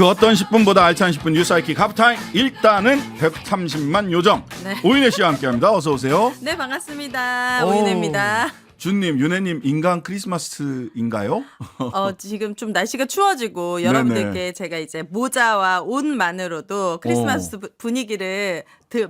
그 어떤 10분보다 알찬 10분 뉴스아이킥 하프타임. 일단은 130만 요정 네. 오윤혜 씨와 함께합니다. 어서 오세요. 네, 반갑습니다. 오윤혜입니다. 준님, 윤혜님 인간 크리스마스인가요? 지금 좀 날씨가 추워지고 네네. 여러분들께 제가 이제 모자와 옷만으로도 크리스마스 분위기를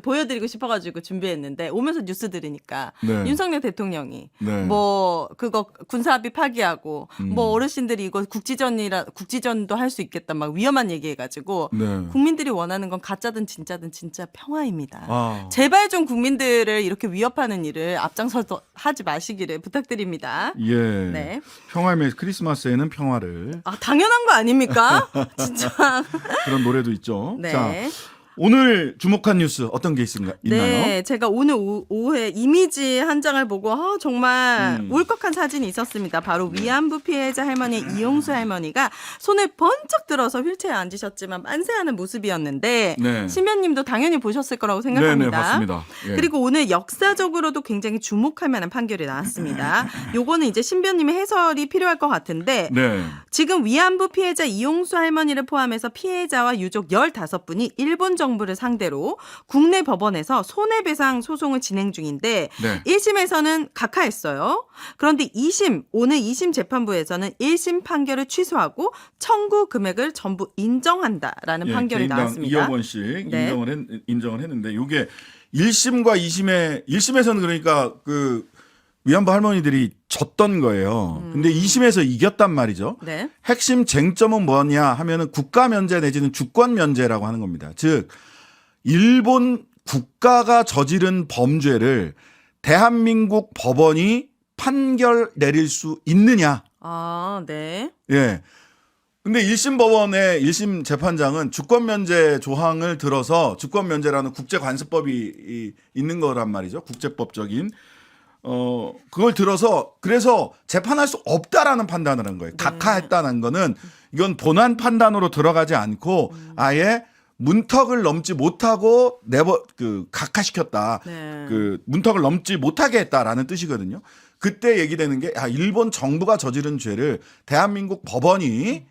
보여드리고 싶어가지고 준비했는데 오면서 뉴스 들으니까 네. 윤석열 대통령이 네. 뭐 그거 군사합의 파기하고 뭐 어르신들이 이거 국지전도 할 수 있겠다 막 위험한 얘기해가지고 네. 국민들이 원하는 건 가짜든 진짜든 진짜 평화입니다. 아. 제발 좀 국민들을 이렇게 위협하는 일을 앞장서서 하지 마시기를 부탁드립니다. 예. 네. 평화의 크리스마스에는 평화를. 아, 당연한 거 아닙니까? 진짜. 그런 노래도 있죠. 네. 자, 오늘 주목한 뉴스 어떤 게 있나요? 네, 제가 오늘 오후에 이미지 한 장을 보고 정말 울컥한 사진이 있었습니다. 바로 위안부 피해자 할머니 이용수 할머니가 손을 번쩍 들어서 휠체어에 앉으셨지만 만세하는 모습이었는데 네. 신변님도 당연히 보셨을 거라고 생각합니다. 네네, 봤습니다. 예. 그리고 오늘 역사적으로도 굉장히 주목할 만한 판결이 나왔습니다. 요거는 이제 신변님의 해설이 필요할 것 같은데 네. 지금 위안부 피해자 이용수 할머니를 포함해서 피해자와 유족 15분이 일본 정부를 상대로 국내 법원에서 손해배상 소송을 진행 중인데 네. 1심에서는 각하했어요. 그런데 오늘 2심 재판부에서는 1심 판결을 취소하고 청구 금액을 전부 인정한다라는 예, 판결이 개인당 나왔습니다. 2억 원씩 네. 인정을 했는데 이게 1심과 1심에서는 그러니까 그 위안부 할머니들이 졌던 거예요. 근데 2심에서 이겼단 말이죠. 네. 핵심 쟁점은 뭐냐 하면은 국가 면제 내지는 주권 면제라고 하는 겁니다. 즉 일본 국가가 저지른 범죄를 대한민국 법원이 판결 내릴 수 있느냐. 아, 네. 예. 근데 1심 법원의 1심 재판장은 주권 면제 조항을 들어서 주권 면제라는 국제 관습법이 있는 거란 말이죠. 국제법적인 그걸 들어서 그래서 재판할 수 없다라는 판단을 한 거예요. 각하했다는 거는 이건 본안 판단으로 들어가지 않고 아예 문턱을 넘지 못하고 각하시켰다. 네. 그 문턱을 넘지 못하게 했다라는 뜻이거든요. 그때 얘기되는 게 일본 정부가 저지른 죄를 대한민국 법원이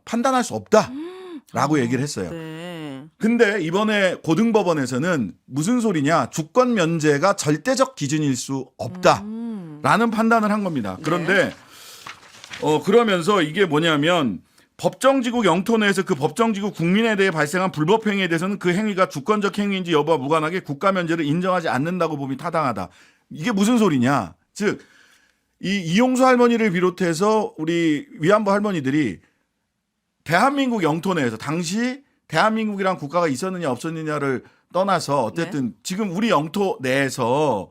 판단할 수 없다라고 얘기를 했어요. 네. 근데 이번에 고등법원에서는 무슨 소리냐? 주권 면제가 절대적 기준일 수 없다라는 판단을 한 겁니다. 그런데 그러면서 이게 뭐냐면 법정지구 영토 내에서 그 법정지구 국민에 대해 발생한 불법 행위에 대해서는 그 행위가 주권적 행위인지 여부와 무관하게 국가 면제를 인정하지 않는다고 봄이 타당하다. 이게 무슨 소리냐? 즉 이 이용수 할머니를 비롯해서 우리 위안부 할머니들이 대한민국 영토 내에서 당시 대한민국이란 국가가 있었느냐 없었느냐를 떠나서 어쨌든 지금 우리 영토 내에서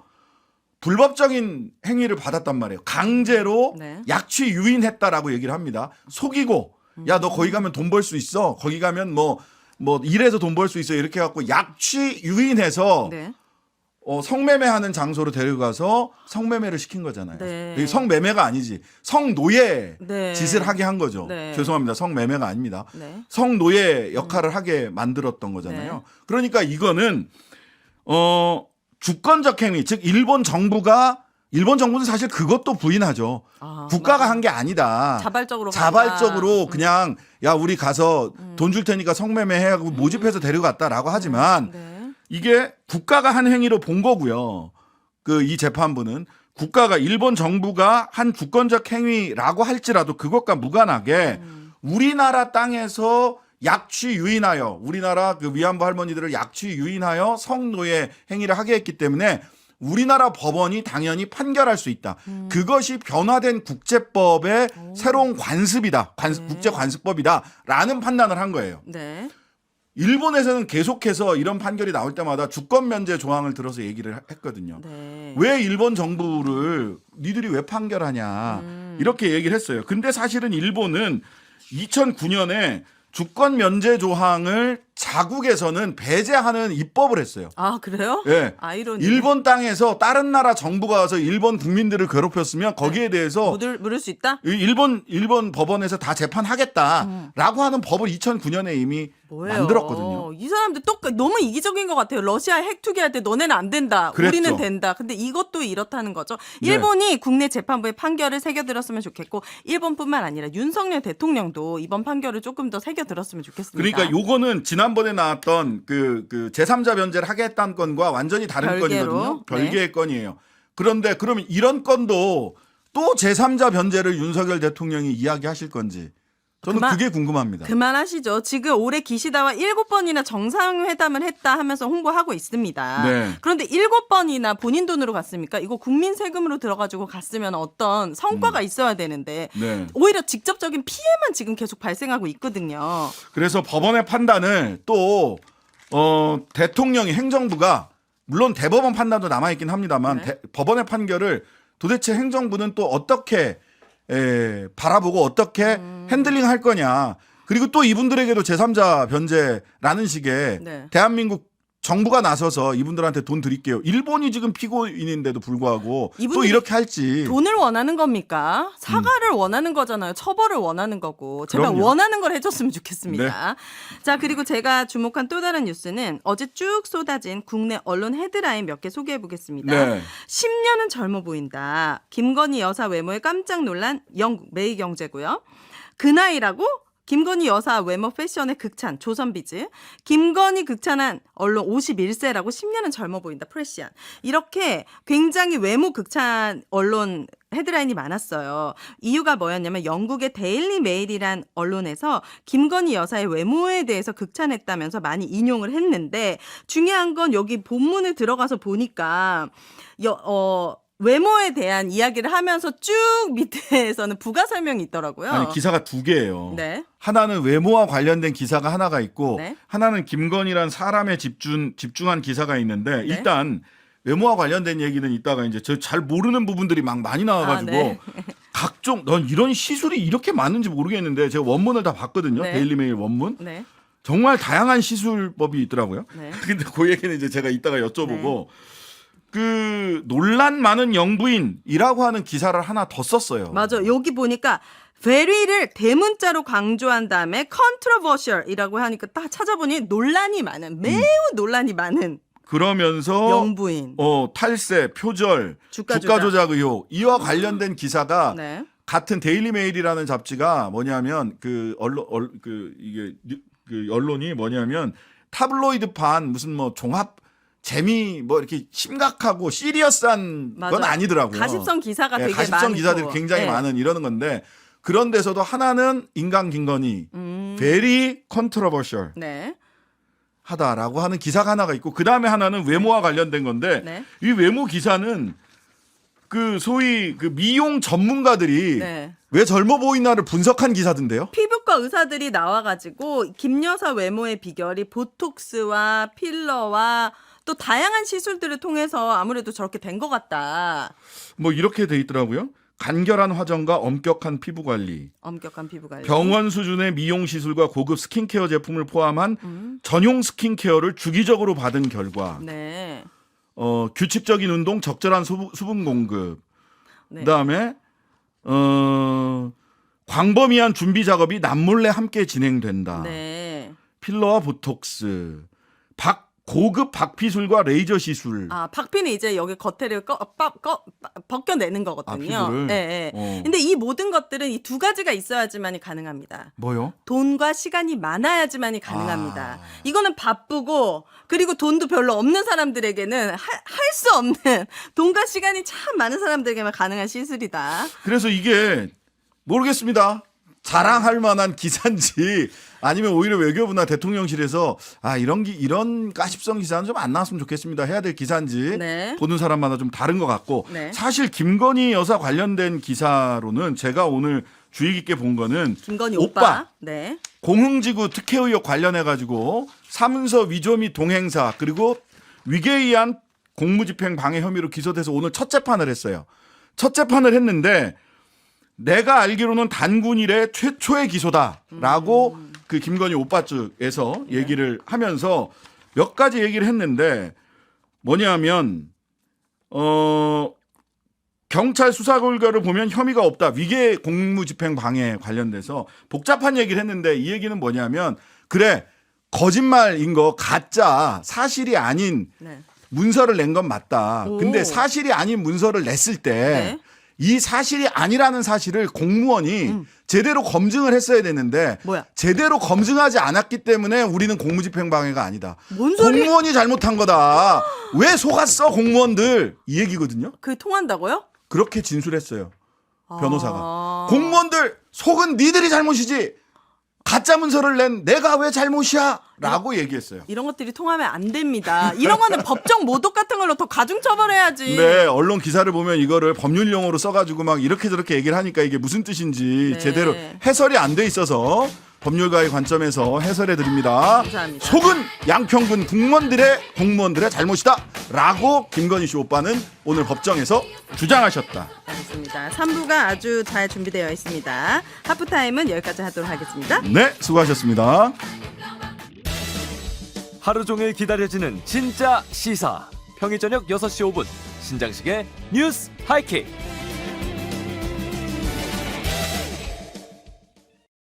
불법적인 행위를 받았단 말이에요. 강제로 약취 유인했다라고 얘기를 합니다. 속이고 야 너 거기 가면 돈 벌 수 있어. 거기 가면 뭐 일해서 돈 벌 수 있어. 이렇게 해갖고 약취 유인해서 성매매하는 장소로 데려가서 성매매를 시킨 거잖아요. 네. 성매매가 아니지. 성노예 네. 짓을 하게 한 거죠. 네. 죄송합니다. 성매매가 아닙니다. 네. 성노예 역할을 하게 만들었던 거잖아요. 네. 그러니까 이거는 주권적 행위, 즉 일본 정부는 사실 그것도 부인하죠. 국가가 한 게 아니다. 자발적으로 그냥 야 우리 가서 돈 줄 테니까 성매매 해하고 모집해서 데려갔다라고 하지만 이게 국가가 한 행위로 본 거고요. 이 재판부는 국가가 일본 정부가 한 주권적 행위라고 할지라도 그것과 무관하게 우리나라 땅에서 약취 유인하여 우리나라 그 위안부 할머니들을 약취 유인하여 성노예 행위를 하게 했기 때문에 우리나라 법원이 당연히 판결할 수 있다. 그것이 변화된 국제법의 새로운 관습이다. 국제 관습법이다라는 판단을 한 거예요. 네. 일본에서는 계속해서 이런 판결이 나올 때마다 주권 면제 조항을 들어서 얘기를 했거든요. 네. 왜 일본 정부를 니들이 왜 판결하냐 이렇게 얘기를 했어요. 근데 사실은 일본은 2009년에 주권 면제 조항을 자국에서는 배제하는 입법을 했어요. 아, 그래요? 예. 아이러니. 일본 땅에서 다른 나라 정부가 와서 일본 국민들을 괴롭혔으면 거기에 대해서 물을 수 있다? 일본 법원에서 다 재판하겠다라고 하는 법을 2009년에 이미 뭐예요? 만들었거든요. 이 사람들 너무 이기적인 것 같아요. 러시아 핵 투기할 때 너네는 안 된다. 그랬죠. 우리는 된다. 근데 이것도 이렇다는 거죠. 네. 일본이 국내 재판부의 판결을 새겨들었으면 좋겠고 일본뿐만 아니라 윤석열 대통령도 이번 판결을 조금 더 새겨들었으면 좋겠습니다. 그러니까 요거는 지난번에 나왔던 그 제3자 변제를 하겠다는 건과 완전히 다른 별개로. 건이거든요. 네. 별개의 건이에요. 그런데 그러면 이런 건도 또 제3자 변제를 윤석열 대통령이 이야기하실 건지 저는 그게 궁금합니다. 그만하시죠. 지금 올해 기시다와 7번이나 정상회담을 했다 하면서 홍보하고 있습니다. 네. 그런데 7번이나 본인 돈으로 갔습니까? 이거 국민 세금으로 들어가지고 갔으면 어떤 성과가 있어야 되는데 네. 오히려 직접적인 피해만 지금 계속 발생하고 있거든요. 그래서 법원의 판단을 또 대통령이 행정부가 물론 대법원 판단도 남아있긴 합니다만 네. 법원의 판결을 도대체 행정부는 또 어떻게 바라보고 어떻게 핸들링 할 거냐. 그리고 또 이분들에게도 제3자 변제라는 식의 네. 대한민국 정부가 나서서 이분들한테 돈 드릴게요. 일본이 지금 피고인인데도 불구하고 또 이분들이 이렇게 할지. 돈을 원하는 겁니까? 사과를 원하는 거잖아요. 처벌을 원하는 거고. 제발 그럼요. 원하는 걸 해줬으면 좋겠습니다. 자, 그리고 제가 주목한 또 다른 뉴스는 어제 쭉 쏟아진 국내 언론 헤드라인 몇 개 소개해 보겠습니다. 네. 10년은 젊어 보인다. 김건희 여사 외모에 깜짝 놀란 영국 매일경제고요. 그 나이라고? 김건희 여사 외모 패션의 극찬 조선비즈. 김건희 극찬한 언론 51세라고 10년은 젊어 보인다 프레시안. 이렇게 굉장히 외모 극찬 언론 헤드라인이 많았어요. 이유가 뭐였냐면 영국의 데일리 메일이란 언론에서 김건희 여사의 외모에 대해서 극찬했다면서 많이 인용을 했는데 중요한 건 여기 본문에 들어가서 보니까 외모에 대한 이야기를 하면서 쭉 밑에서는 부가 설명이 있더라고요. 아니 기사가 두 개예요. 네. 하나는 외모와 관련된 기사가 하나가 있고 네. 하나는 김건희란 사람에 집중한 기사가 있는데 네. 일단 외모와 관련된 얘기는 이따가 이제 저 잘 모르는 부분들이 막 많이 나와가지고 네. 각종 넌 이런 시술이 이렇게 많은지 모르겠는데 제가 원문을 다 봤거든요. 네. 데일리메일 원문. 네. 정말 다양한 시술법이 있더라고요. 네. 근데 그 얘기는 이제 제가 이따가 여쭤보고 그 논란 많은 영부인이라고 하는 기사를 하나 더 썼어요. 맞아. 여기 보니까 very를 대문자로 강조한 다음에 controversial이라고 하니까 딱 찾아보니 논란이 많은 매우 논란이 많은 그러면서 영부인. 탈세, 표절, 주가 주가 조작 의혹 이와 관련된 기사가 네. 같은 데일리메일이라는 잡지가 뭐냐면 그 언론이 뭐냐면 타블로이드판 무슨 뭐 종합 재미 뭐 이렇게 심각하고 시리어스한 건 맞아요. 아니더라고요. 가십성 기사가 되게 가십성 많고. 기사들이 굉장히 네. 많은 이러는 건데 그런 데서도 하나는 인간 김건희 very controversial 네. 하다라고 하는 기사가 하나가 있고 그 다음에 하나는 외모와 관련된 건데 네. 이 외모 기사는 그 소위 그 미용 전문가들이 네. 왜 젊어 보이나를 분석한 기사던데요. 피부과 의사들이 나와가지고 김 여사 외모의 비결이 보톡스와 필러와 또 다양한 시술들을 통해서 아무래도 저렇게 된 것 같다. 뭐 이렇게 돼 있더라고요. 간결한 화장과 엄격한 피부 관리, 엄격한 피부 관리. 병원 수준의 미용 시술과 고급 스킨케어 제품을 포함한 전용 스킨케어를 주기적으로 받은 결과, 네. 규칙적인 운동, 적절한 수분 공급, 네. 그다음에 광범위한 준비 작업이 남몰래 함께 진행된다. 네. 필러와 보톡스, 고급 박피술과 레이저 시술. 아, 박피는 이제 여기 겉에를 벗겨내는 거거든요. 피부를? 네, 네. 근데 이 모든 것들은 이 두 가지가 있어야지만이 가능합니다. 뭐요? 돈과 시간이 많아야지만이 가능합니다. 아. 이거는 바쁘고 그리고 돈도 별로 없는 사람들에게는 할 수 없는 돈과 시간이 참 많은 사람들에게만 가능한 시술이다. 그래서 이게 모르겠습니다. 자랑할 만한 기사인지 아니면 오히려 외교부나 대통령실에서 이런 가십성 기사는 좀 안 나왔으면 좋겠습니다 해야 될 기사인지 네. 보는 사람마다 좀 다른 것 같고 네. 사실 김건희 여사 관련된 기사로는 제가 오늘 주의 깊게 본 거는 김건희 오빠. 네. 공흥지구 특혜 의혹 관련해 가지고 사문서 위조 및 동행사 그리고 위계에 의한 공무집행 방해 혐의로 기소돼서 오늘 첫 재판을 했어요. 첫 재판을 했는데 내가 알기로는 단군 이래 최초의 기소다라고 그 김건희 오빠 측에서 얘기를 하면서 몇 가지 얘기를 했는데 뭐냐면 경찰 수사 결과를 보면 혐의가 없다. 위계 공무집행 방해 관련돼서 복잡한 얘기를 했는데 이 얘기는 뭐냐면 그래 거짓말인 거 가짜 사실이 아닌 네. 문서를 낸 건 맞다. 오. 근데 사실이 아닌 문서를 냈을 때 이 네. 사실이 아니라는 사실을 공무원이 제대로 검증을 했어야 되는데 뭐야? 제대로 검증하지 않았기 때문에 우리는 공무집행 방해가 아니다. 뭔 소리? 공무원이 잘못한 거다. 왜 속았어 공무원들 이 얘기거든요. 그게 통한다고요? 그렇게 진술했어요. 변호사가. 아. 공무원들 속은 니들이 잘못이지. 가짜 문서를 낸 내가 왜 잘못이야? 라고 얘기했어요. 이런 것들이 통하면 안 됩니다. 이런 거는 법정 모독 같은 걸로 더 가중 처벌해야지. 네, 언론 기사를 보면 이거를 법률 용어로 써가지고 막 이렇게 저렇게 얘기를 하니까 이게 무슨 뜻인지 네. 제대로 해설이 안 돼 있어서 법률가의 관점에서 해설해 드립니다. 감사합니다. 속은 양평군 공무원들의 잘못이다. 라고 김건희 씨 오빠는 오늘 법정에서 주장하셨다. 알겠습니다. 3부가 아주 잘 준비되어 있습니다. 하프타임은 여기까지 하도록 하겠습니다. 네, 수고하셨습니다. 하루 종일 기다려지는 진짜 시사. 평일 저녁 6시 5분 신장식의 뉴스 하이킥.